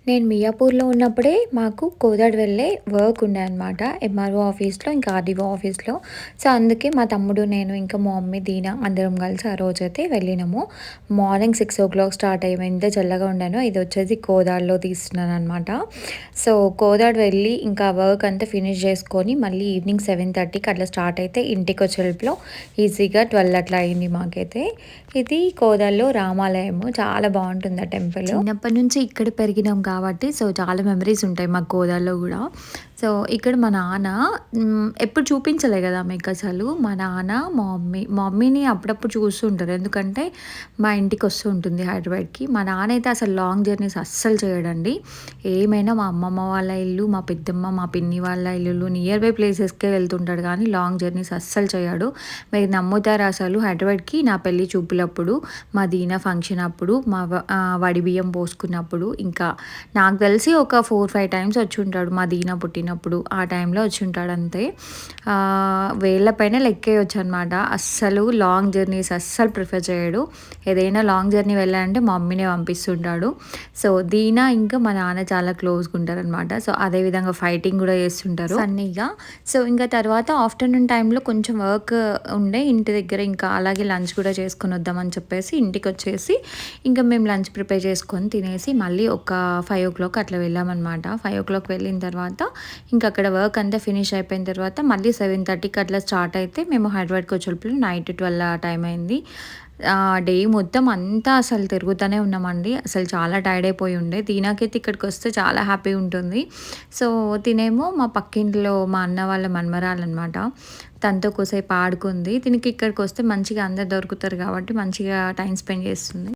నేను మియాపూర్లో ఉన్నప్పుడే మాకు కోదాడ వెళ్ళే వర్క్ ఉండే అనమాట. ఎంఆర్ఓ ఆఫీస్లో ఇంకా ఆర్డీఓ ఆఫీస్లో. సో అందుకే మా తమ్ముడు నేను ఇంకా మా మమ్మీ దీన అందరం కలిసి ఆ రోజైతే వెళ్ళినాము. మార్నింగ్ 6 స్టార్ట్ అయ్యాము. ఎంత చల్లగా ఉండానో. ఇది వచ్చేసి కోదాడలో తీస్తున్నాను అనమాట. సో కోదాడ వెళ్ళి ఇంకా వర్క్ అంతా ఫినిష్ చేసుకొని మళ్ళీ ఈవినింగ్ 7:30కి అట్లా స్టార్ట్ అయితే ఇంటికి వచ్చేలోపులో ఈజీగా 12 అట్లా అయింది మాకైతే. ఇది కోదాడలో రామాలయము. చాలా బాగుంటుంది ఆ టెంపుల్. చిన్నప్పటి నుంచి ఇక్కడ పెరిగినాం కాబట్టి సో చాలా మెమరీస్ ఉంటాయి మాకు గోదావరిలో కూడా. సో ఇక్కడ మా నాన్న ఎప్పుడు చూపించలే కదా మీకు అసలు. మా నాన్న మా మమ్మీని అప్పుడప్పుడు చూస్తూ ఉంటారు. ఎందుకంటే మా ఇంటికి వస్తూ ఉంటుంది హైదరాబాద్కి. మా నాన్న అయితే అసలు లాంగ్ జర్నీస్ అస్సలు చేయడండి. ఏమైనా మా అమ్మమ్మ వాళ్ళ ఇల్లు, మా పెద్దమ్మ, మా పిన్ని వాళ్ళ ఇల్లు నియర్ బై ప్లేసెస్కే వెళ్తుంటాడు కానీ లాంగ్ జర్నీస్ అస్సలు చేయడు. మీరు నమ్ముతారు అసలు హైదరాబాద్కి నా పెళ్ళి చూపులప్పుడు, మా దీనా ఫంక్షన్ అప్పుడు, మా వడి బియ్యం పోసుకున్నప్పుడు, ఇంకా నాకు తెలిసి ఒక 4-5 టైమ్స్ వచ్చి ఉంటాడు. మా దీనా పుట్టినప్పుడు ఆ టైంలో వచ్చి ఉంటాడు అంతే. వేళ్ళ పైన లెక్కేయచ్చు అనమాట. అస్సలు లాంగ్ జర్నీస్ అస్సలు ప్రిఫర్ చేయడు. ఏదైనా లాంగ్ జర్నీ వెళ్ళాలంటే మా మమ్మీనే పంపిస్తుంటాడు. సో దీనా ఇంకా మా నాన్న చాలా క్లోజ్గా ఉంటారనమాట. సో అదేవిధంగా ఫైటింగ్ కూడా చేస్తుంటారు ఫన్నీగా. సో ఇంకా తర్వాత ఆఫ్టర్నూన్ టైంలో కొంచెం వర్క్ ఉండే ఇంటి దగ్గర, ఇంకా అలాగే లంచ్ కూడా చేసుకొని వద్దామని చెప్పేసి ఇంటికి వచ్చేసి ఇంకా మేము లంచ్ ప్రిపేర్ చేసుకొని తినేసి మళ్ళీ ఒక 5 అట్లా వెళ్ళామన్నమాట. 5 వెళ్ళిన తర్వాత ఇంకా అక్కడ వర్క్ అంతా ఫినిష్ అయిపోయిన తర్వాత మళ్ళీ 7:30కి అట్లా స్టార్ట్ అయితే మేము హైదరాబాద్కి వచ్చేటప్పుడు నైట్ 12 టైం అయింది. డే మొత్తం అంతా అసలు తిరుగుతూనే ఉన్నామండి. అసలు చాలా టైర్డ్ అయిపోయి ఉండే. దీనాకైతే ఇక్కడికి వస్తే చాలా హ్యాపీ ఉంటుంది. సో తినేమో మా పక్కింట్లో మా అన్న వాళ్ళ మనమరాలన్నమాట. తనతో కోసేపు ఆడుకుంది. దీనికి ఇక్కడికి వస్తే మంచిగా అందరు దొరుకుతారు కాబట్టి మంచిగా టైం స్పెండ్ చేస్తుంది.